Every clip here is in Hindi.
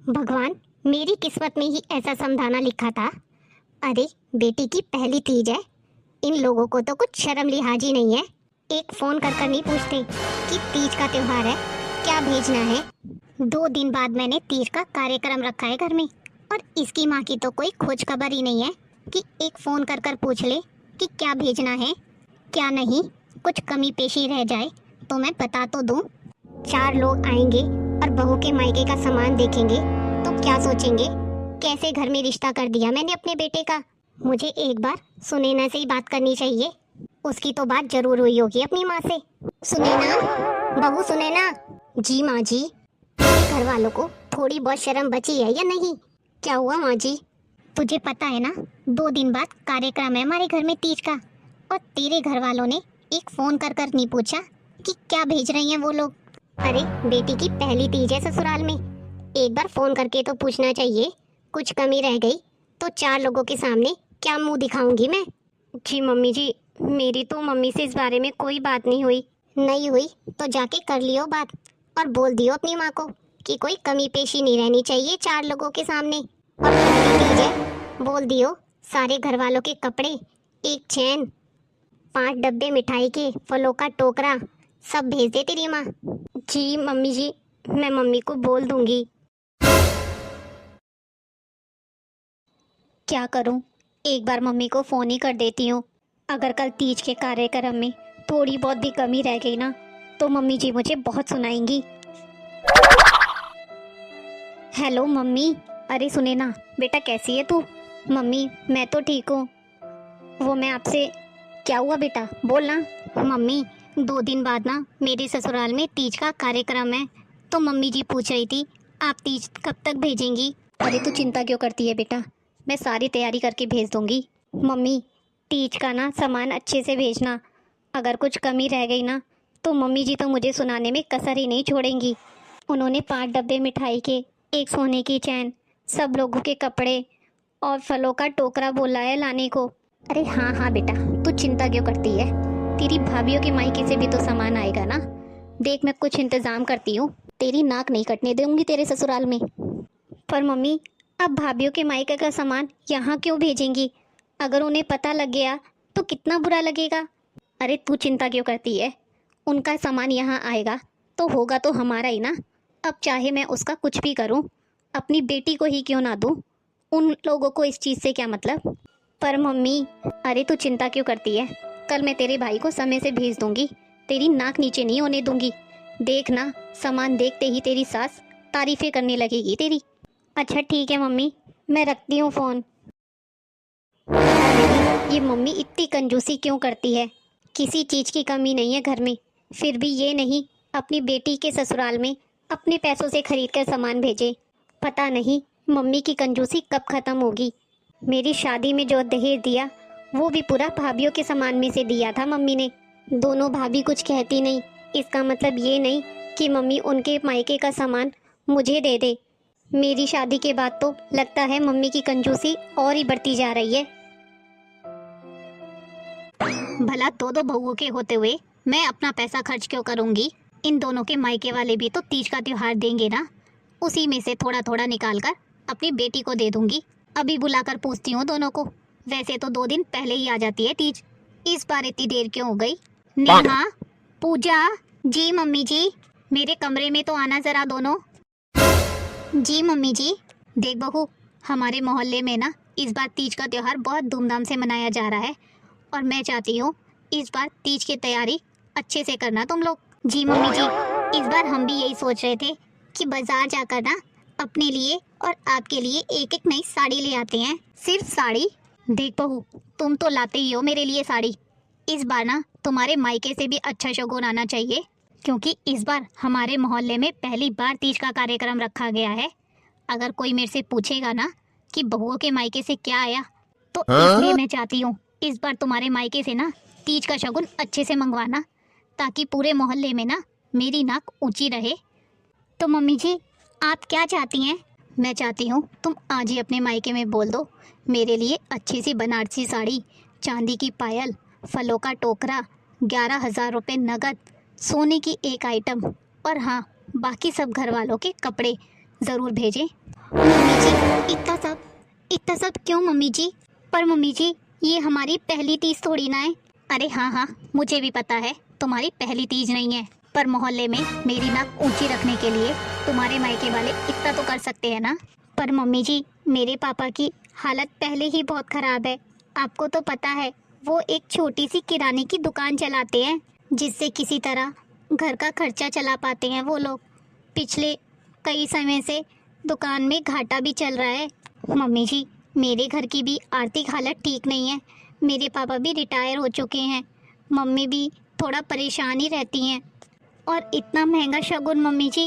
भगवान, मेरी किस्मत में ही ऐसा समझाना लिखा था। अरे, बेटी की पहली तीज है। इन लोगों को तो कुछ शर्म लिहाज ही नहीं है। एक फोन कर कर नहीं पूछते कि तीज का त्योहार है, क्या भेजना है। 2 दिन बाद मैंने तीज का कार्यक्रम रखा है घर में, और इसकी माँ की तो कोई खोज खबर ही नहीं है कि एक फोन कर कर पूछ ले कि क्या भेजना है क्या नहीं। कुछ कमी पेशी रह जाए तो मैं बता तो दूं। 4 लोग आएंगे और बहू के मायके का सामान देखेंगे तो क्या सोचेंगे, कैसे घर में रिश्ता कर दिया मैंने अपने बेटे का। मुझे एक बार सुनैना से ही बात करनी चाहिए। उसकी तो बात जरूर हुई होगी अपनी माँ से। सुनैना, बहू सुनैना। जी माँ जी। घर वालों को थोड़ी बहुत शर्म बची है या नहीं? क्या हुआ माँ जी? तुझे पता है ना, 2 दिन बाद कार्यक्रम है हमारे घर में तीज का, और तेरे घर वालों ने एक फोन कर कर नहीं पूछा कि क्या भेज रही हैं वो लोग। अरे, बेटी की पहली तीज है ससुराल में, एक बार फोन करके तो पूछना चाहिए। कुछ कमी रह गई तो 4 लोगों के सामने क्या मुंह दिखाऊंगी मैं? जी मम्मी जी, मेरी तो मम्मी से इस बारे में कोई बात नहीं हुई। नहीं हुई तो जाके कर लियो बात, और बोल दियो अपनी माँ को कि कोई कमी पेशी नहीं रहनी चाहिए 4 लोगों के सामने। और पहली तीज है, बोल दियो सारे घर वालों के कपड़े, एक चैन, 5 डब्बे मिठाई के, फलों का टोकरा, सब भेज दे तेरी माँ। जी मम्मी जी, मैं मम्मी को बोल दूंगी। क्या करूं, एक बार मम्मी को फ़ोन ही कर देती हूँ। अगर कल तीज के कार्यक्रम में थोड़ी बहुत भी कमी रह गई ना, तो मम्मी जी मुझे बहुत सुनाएंगी। Hello mummy. अरे सुने ना बेटा, कैसी है तू? मम्मी, मैं तो ठीक हूँ। वो मैं आपसे, क्या हुआ बेटा, बोल ना। मम्मी, 2 दिन बाद ना मेरे ससुराल में तीज का कार्यक्रम है, तो मम्मी जी पूछ रही थी आप तीज कब तक भेजेंगी। अरे तू चिंता क्यों करती है बेटा, मैं सारी तैयारी करके भेज दूंगी। मम्मी, तीज का ना सामान अच्छे से भेजना। अगर कुछ कमी रह गई ना, तो मम्मी जी तो मुझे सुनाने में कसर ही नहीं छोड़ेंगी। उन्होंने 5 डब्बे मिठाई के, एक सोने की चैन, सब लोगों के कपड़े और फलों का टोकरा बोला है लाने को। अरे हाँ हाँ बेटा, तू चिंता क्यों करती है, तेरी भाभीयों के मायके से भी तो सामान आएगा ना। देख, मैं कुछ इंतजाम करती हूँ, तेरी नाक नहीं कटने दूंगी तेरे ससुराल में। पर मम्मी, अब भाभीयों के मायके का सामान यहाँ क्यों भेजेंगी? अगर उन्हें पता लग गया तो कितना बुरा लगेगा। अरे तू चिंता क्यों करती है, उनका सामान यहाँ आएगा तो होगा तो हमारा ही ना। अब चाहे मैं उसका कुछ भी करूँ, अपनी बेटी को ही क्यों ना दूँ, उन लोगों को इस चीज़ से क्या मतलब। पर मम्मी, अरे तू चिंता क्यों करती है, कल मैं तेरे भाई को समय से भेज दूंगी, तेरी नाक नीचे नहीं होने दूंगी। देखना, सामान देखते ही तेरी सास तारीफें करने लगेगी तेरी। अच्छा ठीक है मम्मी, मैं रखती हूँ फ़ोन। ये मम्मी इतनी कंजूसी क्यों करती है? किसी चीज़ की कमी नहीं है घर में, फिर भी ये नहीं अपनी बेटी के ससुराल में अपने पैसों से खरीद कर सामान भेजे। पता नहीं मम्मी की कंजूसी कब ख़त्म होगी। मेरी शादी में जो दहेज दिया, वो भी पूरा भाभीयों के सामान में से दिया था मम्मी ने। दोनों भाभी कुछ कहती नहीं, इसका मतलब ये नहीं कि मम्मी उनके मायके का सामान मुझे दे दे। मेरी शादी के बाद तो लगता है मम्मी की कंजूसी और ही बढ़ती जा रही है। भला दो दो बहुओं के होते हुए मैं अपना पैसा खर्च क्यों करूंगी? इन दोनों के मायके वाले भी तो तीज का त्योहार देंगे ना, उसी में से थोड़ा थोड़ा निकाल कर अपनी बेटी को दे दूंगी। अभी बुलाकर पूछती हूँ दोनों को। वैसे तो 2 दिन पहले ही आ जाती है तीज, इस बार इतनी देर क्यों हो गई? नेहा, पूजा। जी मम्मी जी, मेरे कमरे में तो आना जरा दोनों। जी मम्मी जी। देख बहू, हमारे मोहल्ले में ना इस बार तीज का त्योहार बहुत धूमधाम से मनाया जा रहा है, और मैं चाहती हूँ इस बार तीज की तैयारी अच्छे से करना तुम लोग। जी मम्मी जी, इस बार हम भी यही सोच रहे थे कि बाजार जाकर ना अपने लिए और आपके लिए एक एक नई साड़ी ले आते हैं। सिर्फ साड़ी? देख बहू, तुम तो लाते ही हो मेरे लिए साड़ी, इस बार ना तुम्हारे मायके से भी अच्छा शगुन आना चाहिए, क्योंकि इस बार हमारे मोहल्ले में पहली बार तीज का कार्यक्रम रखा गया है। अगर कोई मेरे से पूछेगा ना कि बहुओं के मायके से क्या आया, तो इसलिए मैं चाहती हूँ इस बार तुम्हारे मायके से ना तीज का शगुन अच्छे से मंगवाना, ताकि पूरे मोहल्ले में ना मेरी नाक ऊंची रहे। तो मम्मी जी, आप क्या चाहती हैं? मैं चाहती हूँ तुम आज ही अपने मायके में बोल दो मेरे लिए अच्छी सी बनारसी साड़ी, चांदी की पायल, फलों का टोकरा, 11,000 रुपये नगद, सोने की एक आइटम, और हाँ, बाकी सब घर वालों के कपड़े, ज़रूर भेजें। मम्मी जी इतना सब क्यों मम्मी जी? पर मम्मी जी ये हमारी पहली तीज थोड़ी ना है। अरे हाँ हाँ, मुझे भी पता है तुम्हारी पहली तीज नहीं है, पर मोहल्ले में मेरी नाक ऊंची रखने के लिए तुम्हारे मायके वाले इतना तो कर सकते हैं ना। पर मम्मी जी मेरे पापा की हालत पहले ही बहुत ख़राब है। आपको तो पता है वो एक छोटी सी किराने की दुकान चलाते हैं, जिससे किसी तरह घर का खर्चा चला पाते हैं वो लोग। पिछले कई समय से दुकान में घाटा भी चल रहा है। मम्मी जी मेरे घर की भी आर्थिक हालत ठीक नहीं है। मेरे पापा भी रिटायर हो चुके हैं, मम्मी भी थोड़ा परेशान ही रहती हैं। और इतना महंगा शगुन मम्मी जी,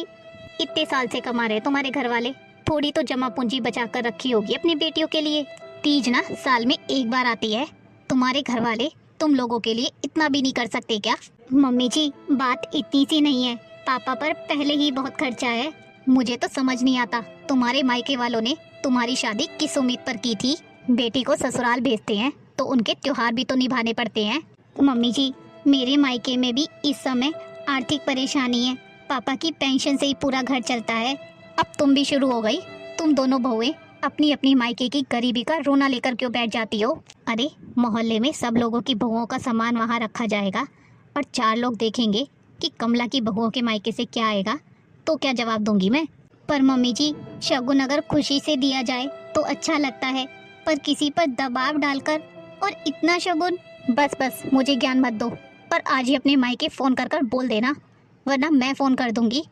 इतने साल से कमा रहे तुम्हारे घर वाले, थोड़ी तो जमा पूंजी बचा कर रखी होगी अपनी बेटियों के लिए। तीज ना साल में एक बार आती है, तुम्हारे घर वाले तुम लोगों के लिए इतना भी नहीं कर सकते क्या? मम्मी जी बात इतनी सी नहीं है, पापा पर पहले ही बहुत खर्चा है। मुझे तो समझ नहीं आता तुम्हारे मायके वालों ने तुम्हारी शादी किस उम्मीद पर की थी। बेटी को ससुराल भेजते हैं तो उनके त्योहार भी तो निभाने पड़ते हैं। मम्मी जी मेरे मायके में भी इस समय आर्थिक परेशानी है, पापा की पेंशन से ही पूरा घर चलता है। अब तुम भी शुरू हो गई, तुम दोनों बहुएं अपनी अपनी मायके की गरीबी का रोना लेकर क्यों बैठ जाती हो? अरे मोहल्ले में सब लोगों की बहुओं का सामान वहाँ रखा जाएगा और 4 लोग देखेंगे कि कमला की बहुओं के मायके से क्या आएगा, तो क्या जवाब दूंगी मैं? पर मम्मी जी शगुन अगर खुशी से दिया जाए तो अच्छा लगता है, पर किसी पर दबाव डालकर और इतना शगुन। बस बस मुझे ज्ञान मत दो, पर आज ही अपने मायके फ़ोन कर कर बोल देना, वरना मैं फ़ोन कर दूंगी।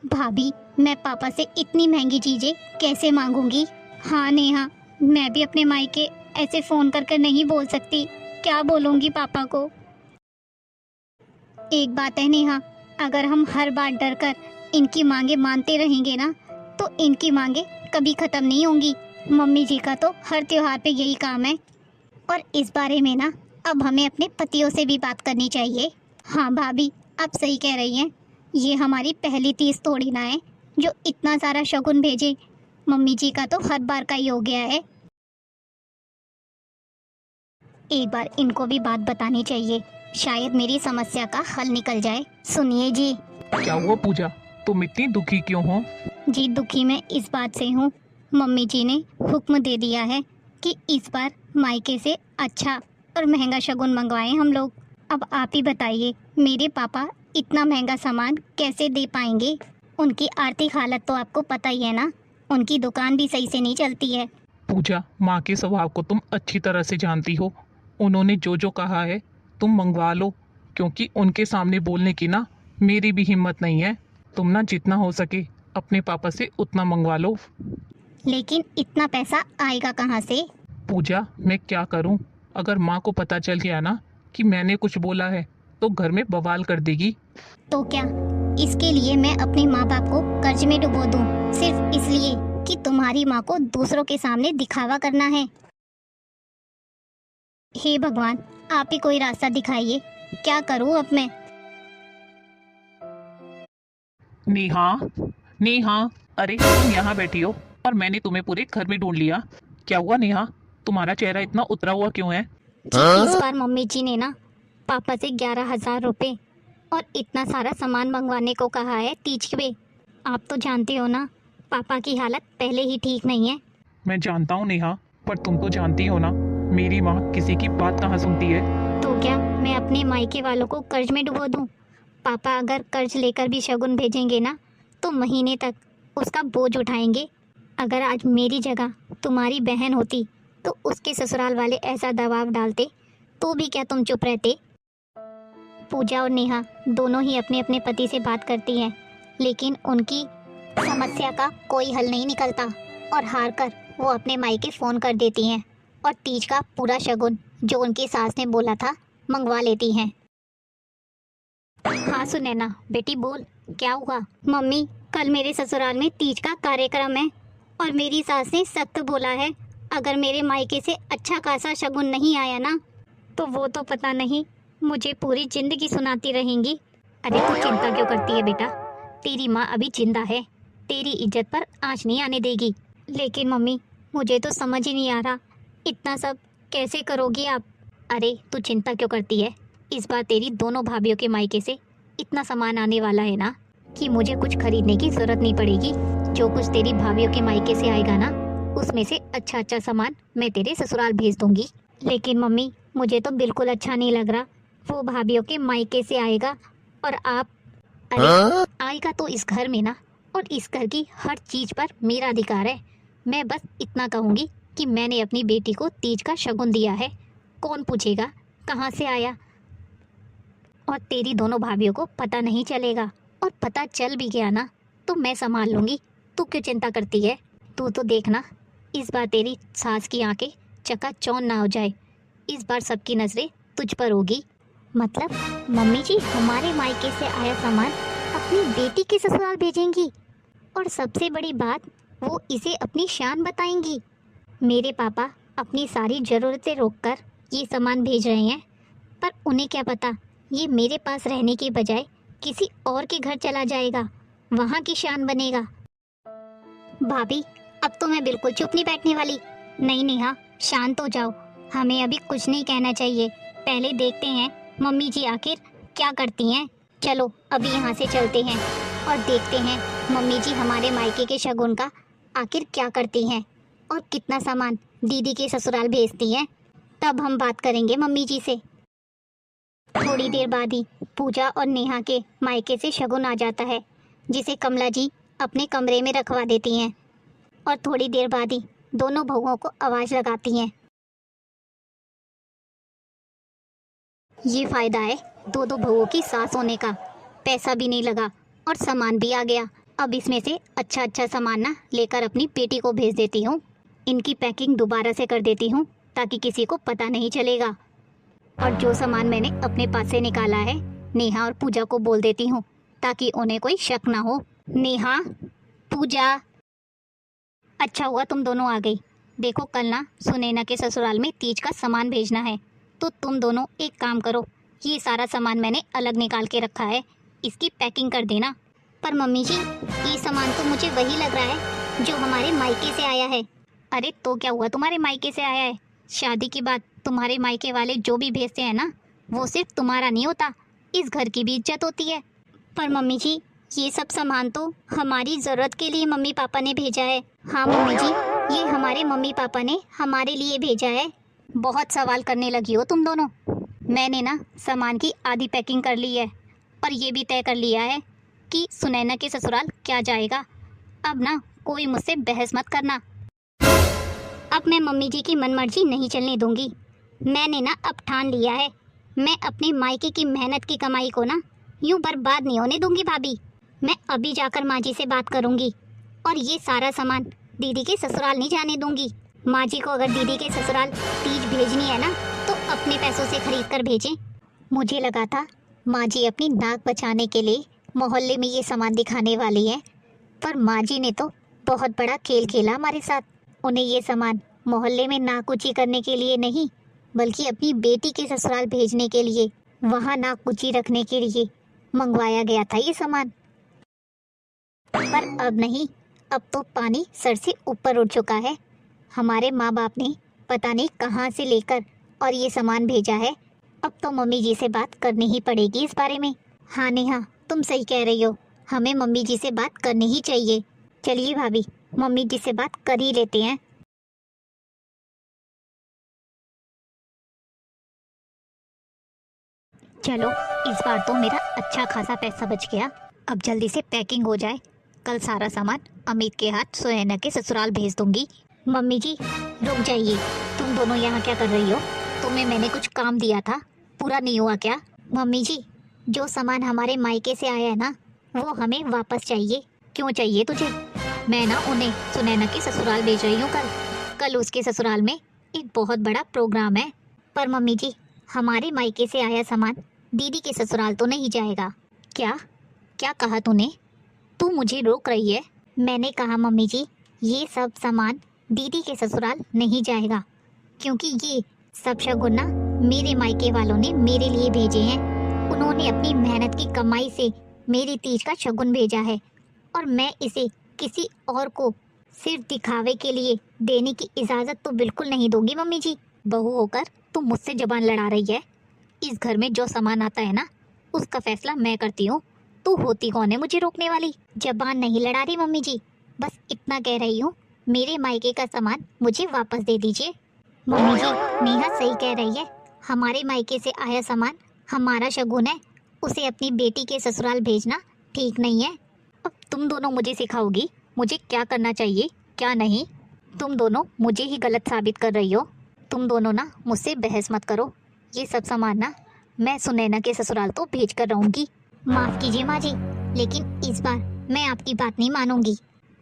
भाभी मैं पापा से इतनी महंगी चीज़ें कैसे मांगूंगी? हाँ नेहा, मैं भी अपने मायके ऐसे फ़ोन कर कर नहीं बोल सकती, क्या बोलूँगी पापा को? एक बात है नेहा, अगर हम हर बार डर कर इनकी मांगे मानते रहेंगे ना, तो इनकी मांगे कभी ख़त्म नहीं होंगी। मम्मी जी का तो हर त्योहार पे यही काम है। और इस बारे में ना अब हमें अपने पतियों से भी बात करनी चाहिए। हाँ भाभी आप सही कह रही हैं, ये हमारी पहली तीज थोड़ी ना है जो इतना सारा शगुन भेजे। मम्मी जी का तो हर बार का ही हो गया है। एक बार इनको भी बात बतानी चाहिए, शायद मेरी समस्या का हल निकल जाए। सुनिए जी। क्या हुआ पूजा, तुम इतनी दुखी क्यों हो? जी दुखी मैं इस बात से हूँ, मम्मी जी ने हुक्म दे दिया है कि इस बार मायके से अच्छा और महंगा शगुन मंगवाएं हम लोग। अब आप ही बताइए मेरे पापा इतना महंगा सामान कैसे दे पाएंगे? उनकी आर्थिक हालत तो आपको पता ही है ना, उनकी दुकान भी सही से नहीं चलती है। पूजा, माँ के स्वभाव को तुम अच्छी तरह से जानती हो। उन्होंने जो जो कहा है तुम मंगवा लो, क्योंकि उनके सामने बोलने की ना मेरी भी हिम्मत नहीं है। तुम ना जितना हो सके अपने पापा से उतना मंगवा लो। लेकिन इतना पैसा आएगा कहाँ से? पूजा मैं क्या करूँ, अगर माँ को पता चल गया ना कि मैंने कुछ बोला है तो घर में बवाल कर देगी। तो क्या इसके लिए मैं अपने माँ बाप को कर्ज में डुबो दूँ, सिर्फ इसलिए कि तुम्हारी माँ को दूसरों के सामने दिखावा करना है? हे भगवान आप ही कोई रास्ता दिखाइए, क्या करूँ अब मैं? नेहा, नेहा, अरे तुम यहाँ बैठी हो और मैंने तुम्हें पूरे घर में ढूंढ लिया। क्या हुआ नेहा, तुम्हारा चेहरा इतना उतरा हुआ क्यों है? इस बार मम्मी जी ने ना पापा से 11,000 रुपये और इतना सारा सामान मंगवाने को कहा है तीज पे। आप तो जानते हो ना पापा की हालत पहले ही ठीक नहीं है। मैं जानता हूँ नेहा, पर तुम तो जानती हो ना मेरी माँ किसी की बात कहाँ सुनती है। तो क्या मैं अपने मायके वालों को कर्ज में डुबो दूँ? पापा अगर कर्ज लेकर भी शगुन भेजेंगे ना तो महीने तक उसका बोझ उठाएंगे। अगर आज मेरी जगह तुम्हारी बहन होती तो उसके ससुराल वाले ऐसा दबाव डालते तो भी क्या तुम चुप रहते? पूजा और नेहा दोनों ही अपने अपने पति से बात करती हैं, लेकिन उनकी समस्या का कोई हल नहीं निकलता और हार कर वो अपने मायके फ़ोन कर देती हैं और तीज का पूरा शगुन जो उनकी सास ने बोला था मंगवा लेती हैं। हाँ सुनैना बेटी बोल, क्या हुआ? मम्मी कल मेरे ससुराल में तीज का कार्यक्रम है और मेरी सास ने सख्त बोला है अगर मेरे मायके से अच्छा खासा शगुन नहीं आया ना तो वो तो पता नहीं मुझे पूरी जिंदगी सुनाती रहेंगी। अरे तू चिंता क्यों करती है बेटा, तेरी माँ अभी जिंदा है, तेरी इज्जत पर आँच नहीं आने देगी। लेकिन मम्मी मुझे तो समझ ही नहीं आ रहा इतना सब कैसे करोगी आप? अरे तू चिंता क्यों करती है, इस बार तेरी दोनों भाभीयों के मायके से इतना सामान आने वाला है ना। कि मुझे कुछ खरीदने की जरूरत नहीं पड़ेगी। जो कुछ तेरी भाभीयों के मायके से आएगा ना, उसमें से अच्छा अच्छा सामान मैं तेरे ससुराल भेज दूंगी। लेकिन मम्मी, मुझे तो बिल्कुल अच्छा नहीं लग रहा। वो भाभीयों के मायके से आएगा और आप, अरे आएगा तो इस घर में ना, और इस घर की हर चीज पर मेरा अधिकार है। मैं बस इतना कहूंगी कि मैंने अपनी बेटी को तीज का शगुन दिया है। कौन पूछेगा कहाँ से आया, और तेरी दोनों भाभीयों को पता नहीं चलेगा। और पता चल भी गया ना तो मैं संभाल लूंगी। तू क्यों चिंता करती है? तू तो देखना, इस बार तेरी सास की आंखें चकाचौंध ना हो जाए। इस बार सबकी नजरें तुझ पर होगी। मतलब मम्मी जी हमारे मायके से आया सामान अपनी बेटी के ससुराल भेजेंगी, और सबसे बड़ी बात, वो इसे अपनी शान बताएंगी। मेरे पापा अपनी सारी ज़रूरतें रोककर ये सामान भेज रहे हैं, पर उन्हें क्या पता ये मेरे पास रहने के बजाय किसी और के घर चला जाएगा, वहाँ की शान बनेगा। भाभी, अब तो मैं बिल्कुल चुप नहीं बैठने वाली। नहीं नेहा, शांत हो जाओ। हमें अभी कुछ नहीं कहना चाहिए। पहले देखते हैं मम्मी जी आखिर क्या करती हैं। चलो अभी यहाँ से चलते हैं और देखते हैं मम्मी जी हमारे मायके के शगुन का आखिर क्या करती हैं और कितना सामान दीदी के ससुराल भेजती हैं। तब हम बात करेंगे मम्मी जी से। थोड़ी देर बाद ही पूजा और नेहा के मायके से शगुन आ जाता है, जिसे कमला जी अपने कमरे में रखवा देती हैं। और थोड़ी देर बाद ही दोनों बहुओं को आवाज़ लगाती हैं। ये फ़ायदा है दो दो बहुओं की सास होने का। पैसा भी नहीं लगा और सामान भी आ गया। अब इसमें से अच्छा अच्छा सामान ना लेकर अपनी बेटी को भेज देती हूँ। इनकी पैकिंग दोबारा से कर देती हूँ ताकि किसी को पता नहीं चलेगा। और जो सामान मैंने अपने पास से निकाला है, नेहा और पूजा को बोल देती हूँ ताकि उन्हें कोई शक ना हो। नेहा, पूजा, अच्छा हुआ तुम दोनों आ गई। देखो कल ना सुनैना के ससुराल में तीज का सामान भेजना है, तो तुम दोनों एक काम करो, ये सारा सामान मैंने अलग निकाल के रखा है, इसकी पैकिंग कर देना। पर मम्मी जी, ये सामान तो मुझे वही लग रहा है जो हमारे मायके से आया है। अरे तो क्या हुआ, तुम्हारे मायके से आया है? शादी के बाद तुम्हारे मायके वाले जो भी भेजते हैं ना, वो सिर्फ तुम्हारा नहीं होता, इस घर की भी इज्जत होती है। पर मम्मी जी, ये सब सामान तो हमारी ज़रूरत के लिए मम्मी पापा ने भेजा है। हाँ मम्मी जी, ये हमारे मम्मी पापा ने हमारे लिए भेजा है। बहुत सवाल करने लगी हो तुम दोनों। मैंने ना सामान की आधी पैकिंग कर ली है और ये भी तय कर लिया है कि सुनैना के ससुराल क्या जाएगा। अब ना कोई मुझसे बहस मत करना। अब मैं मम्मी जी की मनमर्जी नहीं चलने दूंगी। मैंने ना अब ठान लिया है, मैं अपने मायके की मेहनत की कमाई को ना यूं बर्बाद नहीं होने दूंगी भाभी। मैं अभी जाकर माँ जी से बात करूंगी और ये सारा सामान दीदी के ससुराल नहीं जाने दूंगी। माँ जी को अगर दीदी के ससुराल तीज भेजनी है ना, तो अपने पैसों से खरीद कर भेजें। मुझे लगा था माँ जी अपनी नाक बचाने के लिए मोहल्ले में ये सामान दिखाने वाली है, पर माँ जी ने तो बहुत बड़ा खेल खेला हमारे साथ। उन्हें ये सामान मोहल्ले में नाक ऊंची करने के लिए नहीं, बल्कि अपनी बेटी के ससुराल भेजने के लिए, वहाँ नाक ऊंची रखने के लिए मंगवाया गया था ये सामान। पर अब नहीं, अब तो पानी सर से ऊपर उठ चुका है। हमारे माँ बाप ने पता नहीं कहाँ से लेकर और ये सामान भेजा है। अब तो मम्मी जी से बात करनी ही पड़ेगी इस बारे में। हाँ नेहा, तुम सही कह रही हो, हमें मम्मी जी से बात करनी ही चाहिए। चलिए भाभी, मम्मी जी से बात कर ही लेते हैं। चलो इस बार तो मेरा अच्छा खासा पैसा बच गया। अब जल्दी से पैकिंग हो जाए, कल सारा सामान अमित के हाथ सुनैना के ससुराल भेज दूंगी। मम्मी जी रुक जाइए, तुम दोनों यहाँ क्या कर रही हो? तुम्हें मैंने कुछ काम दिया था, पूरा नहीं हुआ क्या? मम्मी जी, जो सामान हमारे मायके से आया है ना, वो हमें वापस चाहिए। क्यों चाहिए तुझे? मैं ना उन्हें सुनैना के ससुराल भेज रही हूँ कल उसके ससुराल में एक बहुत बड़ा प्रोग्राम है। पर मम्मी जी, हमारे मायके से आया सामान दीदी के ससुराल तो नहीं जाएगा। क्या क्या कहा तूने? तू मुझे रोक रही है? मैंने कहा मम्मी जी, ये सब सामान दीदी के ससुराल नहीं जाएगा, क्योंकि ये सब शगुन ना मेरे मायके वालों ने मेरे लिए भेजे हैं। उन्होंने अपनी मेहनत की कमाई से मेरी तीज का शगुन भेजा है, और मैं इसे किसी और को सिर्फ दिखावे के लिए देने की इजाज़त तो बिल्कुल नहीं दूंगी मम्मी जी। बहू होकर तुम मुझसे जबान लड़ा रही है। इस घर में जो सामान आता है ना, उसका फैसला मैं करती हूँ। तू होती कौन है मुझे रोकने वाली? जबान नहीं लड़ा रही मम्मी जी, बस इतना कह रही हूँ, मेरे मायके का सामान मुझे वापस दे दीजिए। मम्मी जी, नेहा सही कह रही है, हमारे मायके से आया सामान हमारा शगुन है, उसे अपनी बेटी के ससुराल भेजना ठीक नहीं है। अब तुम दोनों मुझे सिखाओगी मुझे क्या करना चाहिए क्या नहीं? तुम दोनों मुझे ही गलत साबित कर रही हो। तुम दोनों ना मुझसे बहस मत करो, ये सब सामान ना मैं सुनैना के ससुराल तो भेज कर रहूँगी। माफ़ कीजिए माँ जी, लेकिन इस बार मैं आपकी बात नहीं मानूंगी।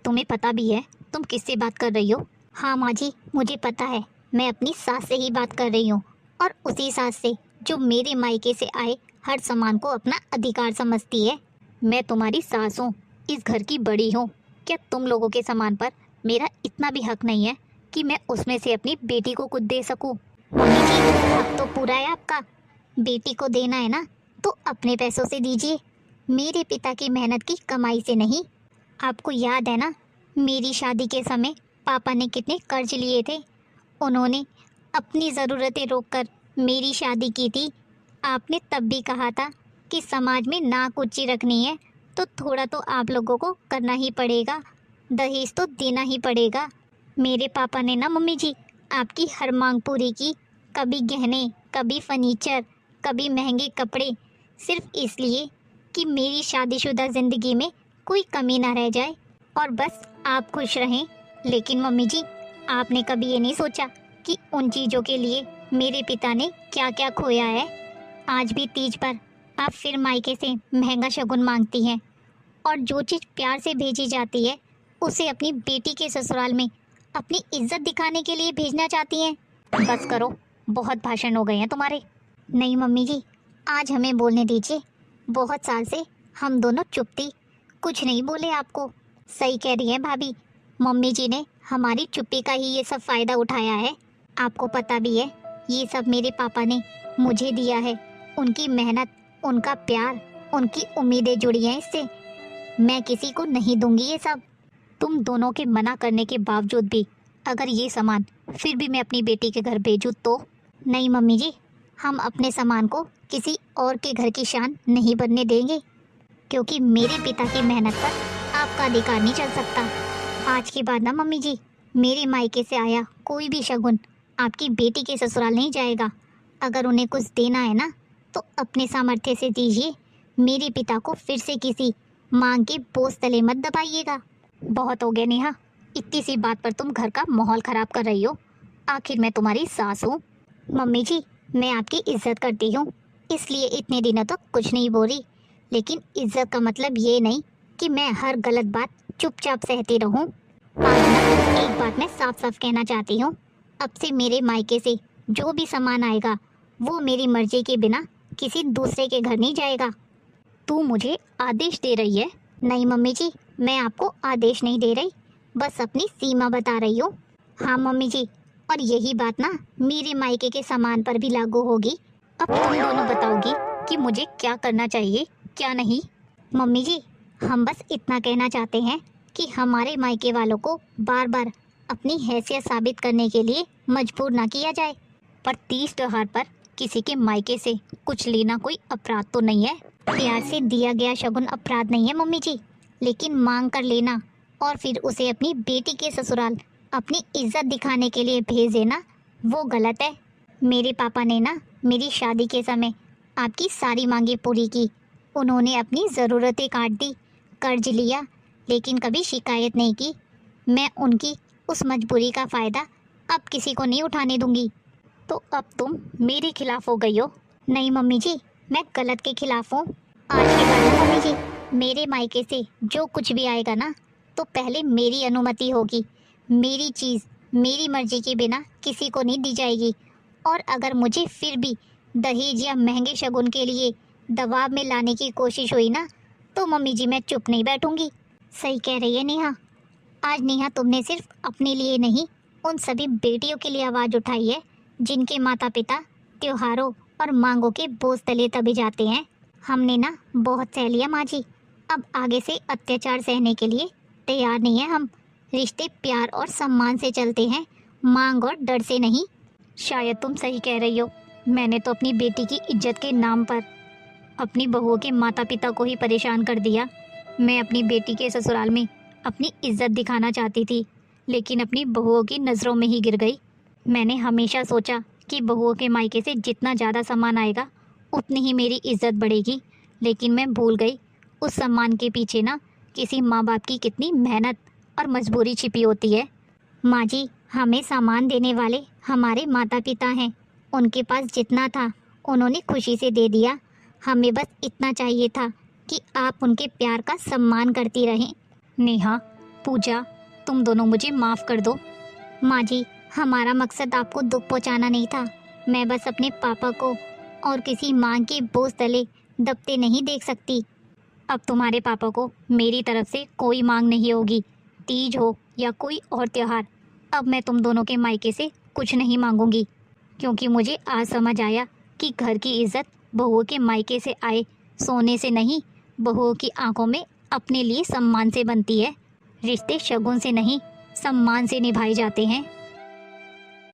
तुम्हें पता भी है तुम किससे बात कर रही हो? हाँ माँ जी, मुझे पता है, मैं अपनी सास से ही बात कर रही हूँ, और उसी सास से जो मेरे मायके से आए हर सामान को अपना अधिकार समझती है। मैं तुम्हारी सास हूँ, इस घर की बड़ी हूँ। क्या तुम लोगों के सामान पर मेरा इतना भी हक नहीं है कि मैं उसमें से अपनी बेटी को कुछ दे सकूँ? मम्मी जी, हक तो पूरा है आपका, बेटी को देना है ना तो अपने पैसों से दीजिए, मेरे पिता की मेहनत की कमाई से नहीं। आपको याद है ना, मेरी शादी के समय पापा ने कितने कर्ज लिए थे, उन्होंने अपनी ज़रूरतें रोककर मेरी शादी की थी। आपने तब भी कहा था कि समाज में नाक ऊंची रखनी है तो थोड़ा तो आप लोगों को करना ही पड़ेगा, दहेज तो देना ही पड़ेगा। मेरे पापा ने ना मम्मी जी आपकी हर मांग पूरी की, कभी गहने, कभी फर्नीचर, कभी महंगे कपड़े, सिर्फ इसलिए कि मेरी शादीशुदा ज़िंदगी में कोई कमी ना रह जाए और बस आप खुश रहें। लेकिन मम्मी जी, आपने कभी ये नहीं सोचा कि उन चीज़ों के लिए मेरे पिता ने क्या क्या खोया है। आज भी तीज पर आप फिर मायके से महंगा शगुन मांगती हैं, और जो चीज़ प्यार से भेजी जाती है उसे अपनी बेटी के ससुराल में अपनी इज्जत दिखाने के लिए भेजना चाहती हैं। बस करो, बहुत भाषण हो गए हैं तुम्हारे। नहीं मम्मी जी, आज हमें बोलने दीजिए, बहुत साल से हम दोनों चुप थी, कुछ नहीं बोले आपको। सही कह रही हैं भाभी, मम्मी जी ने हमारी चुप्पी का ही ये सब फ़ायदा उठाया है। आपको पता भी है ये सब मेरे पापा ने मुझे दिया है, उनकी मेहनत, उनका प्यार, उनकी उम्मीदें जुड़ी हैं इससे। मैं किसी को नहीं दूंगी ये सब। तुम दोनों के मना करने के बावजूद भी अगर ये सामान फिर भी मैं अपनी बेटी के घर भेजूँ तो? नहीं मम्मी जी, हम अपने सामान को किसी और के घर की शान नहीं बनने देंगे, क्योंकि मेरे पिता की मेहनत पर आपका अधिकार नहीं चल सकता। आज के बाद ना मम्मी जी, मेरे मायके से आया कोई भी शगुन आपकी बेटी के ससुराल नहीं जाएगा। अगर उन्हें कुछ देना है ना तो अपने सामर्थ्य से दीजिए, मेरे पिता को फिर से किसी मांग के बोझ तले मत दबाइएगा। बहुत हो गया नेहा, इतनी सी बात पर तुम घर का माहौल ख़राब कर रही हो। आखिर मैं तुम्हारी सास हूँ। मम्मी जी, मैं आपकी इज्जत करती हूँ, इसलिए इतने दिनों तक कुछ नहीं बोली, लेकिन इज्जत का मतलब ये नहीं कि मैं हर गलत बात चुपचाप सहती रहूँ। आज ना एक बात मैं साफ साफ कहना चाहती हूँ, अब से मेरे मायके से जो भी सामान आएगा वो मेरी मर्जी के बिना किसी दूसरे के घर नहीं जाएगा। तू मुझे आदेश दे रही है? नहीं मम्मी जी, मैं आपको आदेश नहीं दे रही, बस अपनी सीमा बता रही हूँ। हाँ मम्मी जी, और यही बात ना मेरे मायके के सामान पर भी लागू होगी। अब तुम दोनों बताओगी कि मुझे क्या करना चाहिए क्या नहीं। मम्मी जी, हम बस इतना कहना चाहते हैं कि हमारे मायके वालों को बार बार अपनी हैसियत साबित करने के लिए मजबूर ना किया जाए। पर तीज त्योहार पर किसी के मायके से कुछ लेना कोई अपराध तो नहीं है। प्यार से दिया गया शगुन अपराध नहीं है मम्मी जी, लेकिन मांग कर लेना और फिर उसे अपनी बेटी के ससुराल अपनी इज्जत दिखाने के लिए भेज देना वो गलत है। मेरे पापा ने ना मेरी शादी के समय आपकी सारी मांगें पूरी की, उन्होंने अपनी ज़रूरतें काट दी, कर्ज लिया, लेकिन कभी शिकायत नहीं की। मैं उनकी उस मजबूरी का फ़ायदा अब किसी को नहीं उठाने दूंगी। तो अब तुम मेरे खिलाफ हो गई हो? नहीं मम्मी जी, मैं गलत के खिलाफ हूँ। आज के बाद ना मम्मी जी, मेरे मायके से जो कुछ भी आएगा ना तो पहले मेरी अनुमति होगी, मेरी चीज़ मेरी मर्जी के बिना किसी को नहीं दी जाएगी। और अगर मुझे फिर भी दहेज या महंगे शगुन के लिए दबाव में लाने की कोशिश हुई ना तो मम्मी जी मैं चुप नहीं बैठूंगी। सही कह रही है नेहा, आज नेहा तुमने सिर्फ अपने लिए नहीं उन सभी बेटियों के लिए आवाज़ उठाई है जिनके माता पिता त्योहारों और मांगों के बोझ तले दबे जाते हैं। हमने ना बहुत सह लिया माँ जी, अब आगे से अत्याचार सहने के लिए तैयार नहीं है हम। रिश्ते प्यार और सम्मान से चलते हैं, मांग और डर से नहीं। शायद तुम सही कह रही हो, मैंने तो अपनी बेटी की इज्जत के नाम पर अपनी बहुओं के माता पिता को ही परेशान कर दिया। मैं अपनी बेटी के ससुराल में अपनी इज्जत दिखाना चाहती थी, लेकिन अपनी बहुओं की नज़रों में ही गिर गई। मैंने हमेशा सोचा कि बहुओं के मायके से जितना ज़्यादा सम्मान आएगा उतनी ही मेरी इज्जत बढ़ेगी, लेकिन मैं भूल गई उस सम्मान के पीछे ना किसी माँ बाप की कितनी मेहनत और मजबूरी छिपी होती है। माँ जी, हमें सामान देने वाले हमारे माता पिता हैं। उनके पास जितना था उन्होंने खुशी से दे दिया। हमें बस इतना चाहिए था कि आप उनके प्यार का सम्मान करती रहें। नेहा, पूजा, तुम दोनों मुझे माफ़ कर दो। माँ जी, हमारा मकसद आपको दुख पहुँचाना नहीं था। मैं बस अपने पापा को और किसी माँ के बोझ तले दबते नहीं देख सकती। अब तुम्हारे पापा को मेरी तरफ से कोई मांग नहीं होगी। तीज हो या कोई और त्यौहार, अब मैं तुम दोनों के मायके से कुछ नहीं मांगूंगी, क्योंकि मुझे आज समझ आया कि घर की इज्जत बहुओं के मायके से आए सोने से नहीं, बहुओं की आंखों में अपने लिए सम्मान से बनती है। रिश्ते शगुन से नहीं, सम्मान से निभाए जाते हैं।